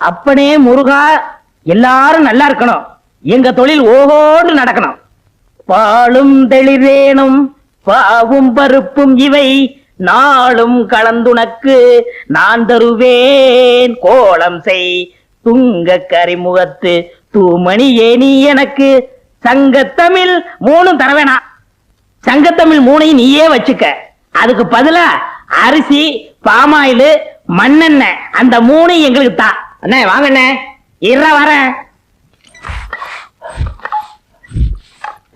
அப்பனே முருகா, எல்லாரும் நல்லா இருக்கணும், எங்க தொழில் ஓஹோடு நடக்கணும். பாலும் தெளிவேனும் பாவும் பருப்பும் இவை நாளும் கலந்துனக்கு நான் தருவேன். கோலம் செய் துங்க கரிமுகத்து தூமணி ஏனி எனக்கு. சங்கத்தமிழ் 3 தர வேணாம், சங்கத்தமிழ் 3 நீயே வச்சுக்க. அதுக்கு பதிலா அரிசி, பாமாயில், மண்ணெண்ணெய் அந்த 3 எங்களுக்கு தான். அண்ணே வாங்க அண்ணே. வரேன்.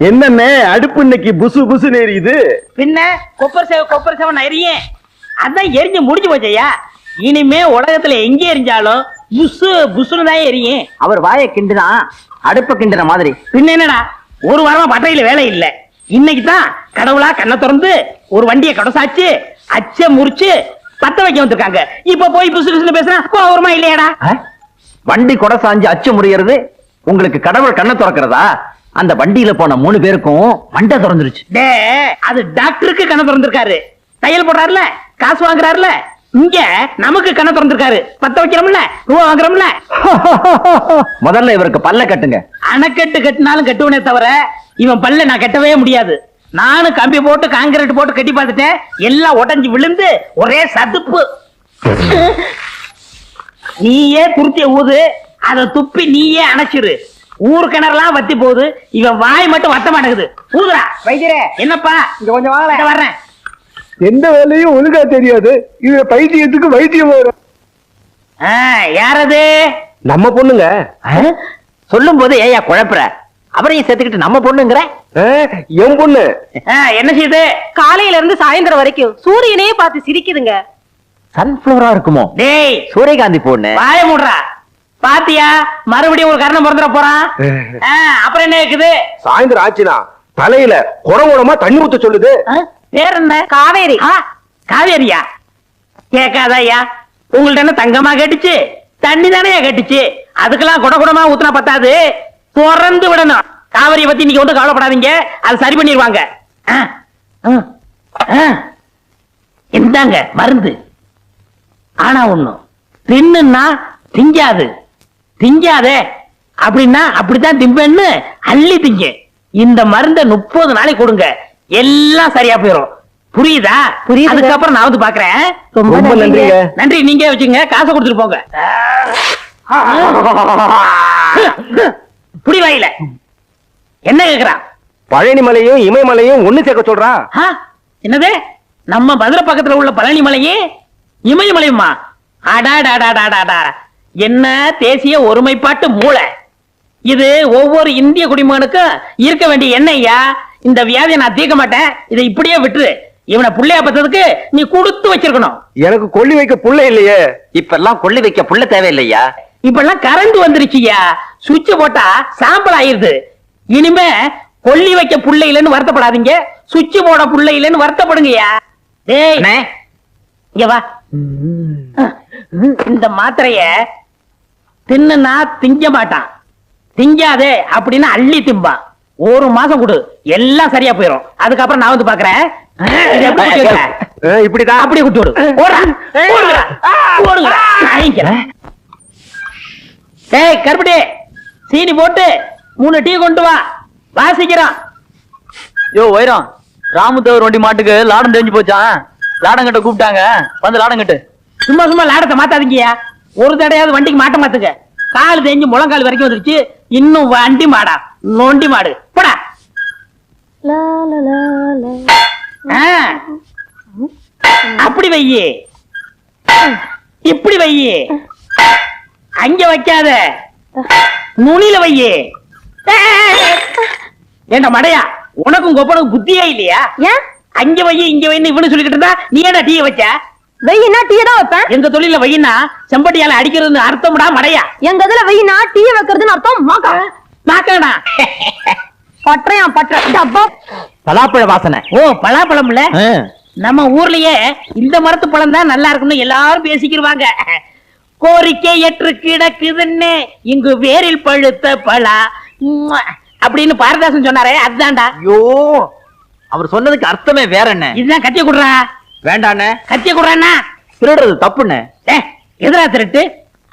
என்னண்ணே அடுப்பு இன்னைக்கு புசு புசு எரியுது? பின்ன கொப்பர் சேவை எரியும். அதான் எரிஞ்சு முடிஞ்சு போச்சையா. இனிமே உலகத்துல எங்க எரிஞ்சாலும் புசு புசுன்னு தான் எரியும். அவர் வாயை கிண்டுதான் அடுப்ப கிண்டுற மாதிரி. பின்ன என்னடா, ஒரு வாரமா பட்டையில வேலை இல்ல. இன்னைக்கு தான் கடவுளா கண்ணை திறந்து ஒரு வண்டியை கடசாச்சு அச்ச முறிச்சு பத்த வைக்க வந்திருக்காங்க. இப்ப போய் புசு புசுன்னு பேசுறேன், கோவமா இல்லையாடா? வண்டி கொடை சாஞ்சு அச்சு முறியறது உங்களுக்கு கடவுள் கண்ணை திறக்கிறதா? அந்த வண்டியில போன 3 பேருக்கும் மண்டை திறந்துருச்சு. டே, அது டாக்டருக்கு கண்ணை திறந்திருக்காரு, தையல் போடுறாருல, காசு வாங்குறாருல. இங்க நமக்கு கண்ணை திறந்திருக்காரு, பத்த வைக்கிறோம்ல, ரூபா வாங்குறோம்ல. முதல்ல இவருக்கு பல்ல கட்டுங்க. அணைக்கட்டு கட்டினாலும் கட்டுவனே தவிர இவன் பல்ல நான் கட்டவே முடியாது. நானும் கம்பி போட்டு காங்கிரீட் போட்டு கட்டி பார்த்துட்டேன், எல்லாம் உடைஞ்சு விழுந்து ஒரே சதுப்பு. நீயே துருத்திய ஊது, அதை துப்பி நீயே அணைச்சிரு. ஊர் கிணறுலாம் வத்தி போகுது, இவன் வாய் மட்டும் வத்த மாட்டேங்குது. ஊதுரா வைத்தியரே. என்னப்பா இங்க கொஞ்சம் வாங்க, வர்றேன். எந்த வேலையும் ஒழுங்கா தெரியாது, இது பைத்தியத்துக்கு வைத்தியம் வரும். யாரது? நம்ம பொண்ணுங்க. சொல்லும் போது ஏயா குழப்புற? அவரையும் சேர்த்துக்கிட்டு நம்ம பொண்ணுங்கிற? என் பொண்ணு. என்ன செய்யுது? காலையில இருந்து சாயந்தரம் வரைக்கும் சூரியனையே பார்த்து சிரிக்குதுங்க. சன்ஃபிளவரா இருக்குமோ? டேய், சூரியகாந்தி பொண்ணு. வாய மூடுறா. பாத்தியா, மறுபடியும் ஒரு கர்ணம் பிறந்துட போறான். அப்புறம் என்ன இருக்குது? சாயந்தரம் ஆச்சுனா தலையில குடகுடமா தண்ணி ஊத்த சொல்லுது. பேர் என்ன? காவேரி. காவேரியா? கேட்காதயா, உங்கள்ட்ட என்ன தங்கமா கேட்டுச்சு? தண்ணி தானே கேட்டுச்சு. அதுக்கெல்லாம் குடகுடமா ஊத்துனா பத்தாது, திறந்து விடணும். காவிரியை பத்தி நீங்க ஒன்றும் கவலைப்படாதீங்க, அது சரி பண்ணிடுவாங்க. இந்தாங்க மருந்து. ஆனா ஒண்ணும், தின்னுன்னா திங்காது. திங்காதே அப்படின்னா அப்படித்தான் திம்பேன்னு அள்ளி திங்க. இந்த மருந்தை 30 நாளைக்கு கொடுங்க, எல்லாம் சரியா போயிடும். புரியுதா? புரியுது. அதுக்கப்புறம் நான் வந்து பாக்குறேன். ரொம்ப நன்றிங்க. நன்றி, நீங்க வச்சுங்க, காசை கொடுத்துட்டு போங்க. புடி வாயில என்ன கேக்குறான்? பழனி மலையும் இமயமலையும் ஒண்ணு சேர்க்க சொல்றான். என்னது? நம்ம மதுரை பக்கத்துல உள்ள பழனி மலையே இமயமலையுமா? அடாடாடாடாடா, என்ன தேசிய ஒருமைப்பாட்டு மூளை இது! ஒவ்வொரு இந்திய குடிமகனுக்கும் இருக்க வேண்டிய எண்ணெய்யா. இந்த வியாதியை நான் தீர்க்க மாட்டேன், இதை இப்படியே விட்டுரு. இவனை புள்ளையா பத்ததுக்கு நீ கொடுத்து வச்சிருக்கணும். எனக்கு கொல்லி வைக்க புள்ள இல்லையே. இப்ப எல்லாம் கொள்ளி வைக்க புள்ள தேவையில்லையா? இப்ப எல்லாம் கரண்ட் வந்துருச்சுயா, சுவிட்ச் போட்டா சாம்பல் ஆயிருது. இனிமே கொல்லி வைக்க புள்ள இல்லைன்னு வருத்தப்படாதீங்க, சுவிட்ச் போட புள்ள இல்லைன்னு வருத்தப்படுங்கயா. டேய் இங்க வா. இந்த மாத்திரைய தின்னுனா திங்க மாட்டான், திங்காதே அப்படின்னு அள்ளி திம்பா. 1 மாசம் கொடு, எல்லாம் சரியா போயிடும். அதுக்கப்புறம் நான் வந்து பாக்குறேன். இப்படிதான் அப்படியே குட்டி விடு. டேய் கருப்பட்டி, சீனி போட்டு 3 டீ கொண்டு வா, வாசிக்கிறோம். யோ வைரம், ராமுதேவர் வண்டி மாட்டுக்கு லாடம் தெரிஞ்சு போச்சான். லாடம் கட்ட கூப்பிட்டாங்க, வந்து லாடம் கட்டு. சும்மா சும்மா லாடத்தை மாத்தாதீங்கயா. ஒரு தடையாவது வண்டிக்கு மாட்ட மாத்துங்க. கால் தேஞ்சு முழங்கால் வரைக்கும் வந்துருச்சு, இன்னும் வண்டி மாடா, நொண்டி மாடு போடா. அப்படி வையே, இப்படி வையே, அங்க வைக்காத, நுனில வையே. ஏண்டா மடையா, உனக்கும் கொப்பனுக்கும் புத்தியே இல்லையா? அங்க வையே இங்க வைன்னு இவனு சொல்லிக்கிட்டு இருந்தா நீ என்ன டீ வச்ச? வெயினா டீ தான் வைப்பேன். எங்க தொழில வெயினா செம்பட்டியால அடிக்கிறதுன்னு அர்த்தம்டா மடையா. எங்க இதுல வெயினா டீ வைக்கிறதுன்னு அர்த்தம். மாக்கடா பற்றையா பற்ற டப்பா. பலாப்பழ வாசனை. ஓ பலாப்பழம் இல்ல, நம்ம ஊர்லயே இந்த மரத்து பழம் தான் நல்லா இருக்குன்னு எல்லாரும் பேசிக்கிருவாங்க. கோரிக்கை ஏற்று கிடக்குதுன்னு இங்கு வேரில் பழுத்த பழா அப்படின்னு பாரதாசன் சொன்னாரே, அதுதான்டா. ஐயோ, அவர் சொன்னதுக்கு அர்த்தமே வேற என்ன? இதுதான். கத்திய குடுறா. வேண்டாண்ணே. கத்திய குடுறானா? திருடுறது தப்புண்ணே. எதிரா திருட்டு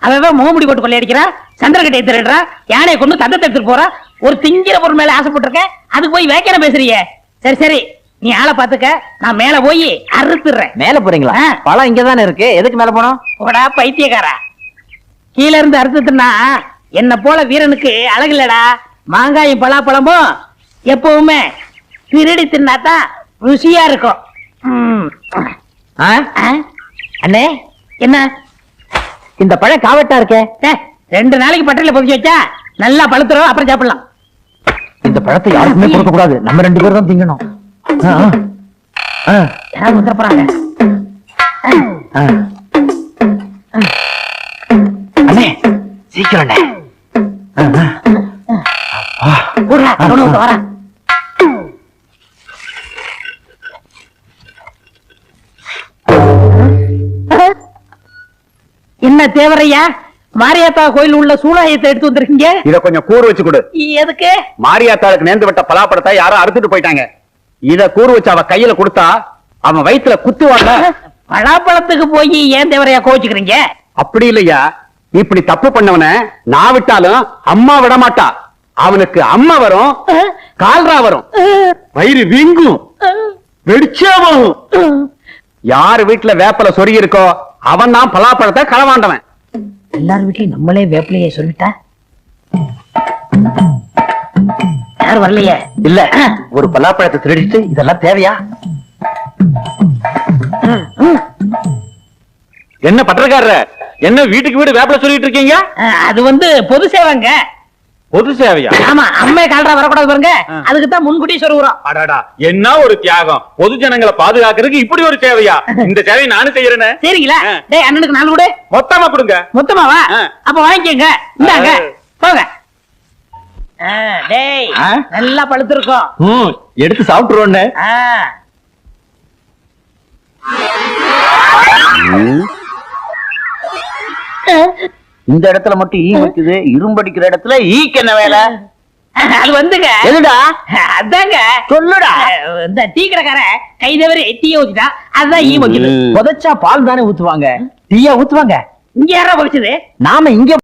அவன் முகமுடி போட்டு கொள்ளையடிக்கிறா, சந்திரகட்டை திருடுறா, யானையை கொண்டு தந்தத்தை எடுத்துட்டு போறா. ஒரு திங்கிற பொருள் மேல ஆசைப்பட்டிருக்கேன், அதுக்கு போய் வேக்கிற பேசுறியே. சரி சரி, நீ ஆளை பாத்துக்க, நான் மேல போய் அறுத்துறேன். மேல போறீங்களா? ஆ. பழம் இங்கதானே இருக்கு, எதுக்கு மேல போனோம்? போடா பைத்தியக்காரா, கீழ இருந்து அறுத்துனா என்ன போல வீரனுக்கு அழகு இல்லடா. மாங்காயும் பலாப்பழமும் எப்பவுமே திருடி தின்னாதான் ருசியா இருக்கும். ஆ? ஆ? அண்ணே என்ன இந்த பழம் காவட்டா இருக்கே. 2 நாளைக்கு பட்டறையில பொதிச்சு வச்சா நல்லா பழுத்துறோம், அப்புறம் சாப்பிடலாம். இந்த பழத்தை யாருக்குமே கொடுக்க கூடாது, நம்ம 2 பேரும் தான் திங்கணும். யாராவது வந்துட போறாங்க. அண்ணே சீக்கிரம் அண்ணே. போடுறா, அவனை விட்டு வரேன். என்ன தேவரையா, மாரியாத்தா கோயில் உள்ள சூளாயத்தை எடுத்து வந்திருக்கீங்க? இத கொஞ்சம் கூறு வச்சு கொடு. எதுக்கு? மாரியாத்தாளுக்கு நேர்ந்து விட்ட பலாப்பழத்தை யாரோ அறுத்துட்டு போயிட்டாங்க. இத கூறு வச்சு அவ கையில கொடுத்தா அவன் வயித்துல குத்துவாங்க. பலாப்பழத்துக்கு போய் ஏன் தேவரையா கோச்சுக்கிறீங்க? அப்படி இல்லையா, இப்படி தப்பு பண்ணவன நான் விட்டாலும் அம்மா விட மாட்டா. அவனுக்கு அம்மா வரும், கால்ரா வரும், வயிறு வீங்கும், வெடிச்சே போகும். யார் வீட்டுல வேப்பல சொருகி இருக்கோ அவன் தான் பலாப்பழத்தை களவாண்டவன். எல்லார் வீட்லயும் நம்மளே வேப்பிலையே சொல்லிட்டா யாரும் வரலையே. இல்ல, ஒரு பலாப்பழத்தை திருடிட்டு இதெல்லாம் தேவையா? என்ன பட்டக்காரர், என்ன வீட்டுக்கு வீடு வேப்பல சொல்லிட்டு இருக்கீங்க? அது பொது சேவைங்க. பொது சேவையா? ஆமா, அம்மே கால்ரா வரக்கூடாது பாருங்க, அதுக்கு தான் முன்கூட்டியே சொல்லுறோம். அடடா, என்ன ஒரு தியாகம்! பொது ஜனங்களை பாதுகாக்கிறதுக்கு இப்படி ஒரு சேவையா? இந்த சேவையை நானும் செய்யறேன். சரிங்களா? டேய், அண்ணனுக்கு 4 கொடு. மொத்தமா கொடுங்க. மொத்தமாவா? அப்ப வாங்கிக்கங்க, இந்தாங்க போங்க. டேய், நல்லா பழுத்திருக்கும், எடுத்து சாப்பிட்டுருவோன்னு. இந்த இடத்துல மட்டும் ஈ வைக்குது, இரும்படிக்கிற இடத்துல ஈக்கு என்ன வேலை? அது வந்துங்க. எதுடா? அதாங்க சொல்லுடா. இந்த டீ கடைக்காரன் கை தவறி டீயை ஊத்திட்டா, அதுதான் ஈ வைக்குது. புதைச்சா பால் தானே ஊத்துவாங்க, டீயா ஊத்துவாங்க? இங்க யாரா பொறிச்சது? நாம இங்க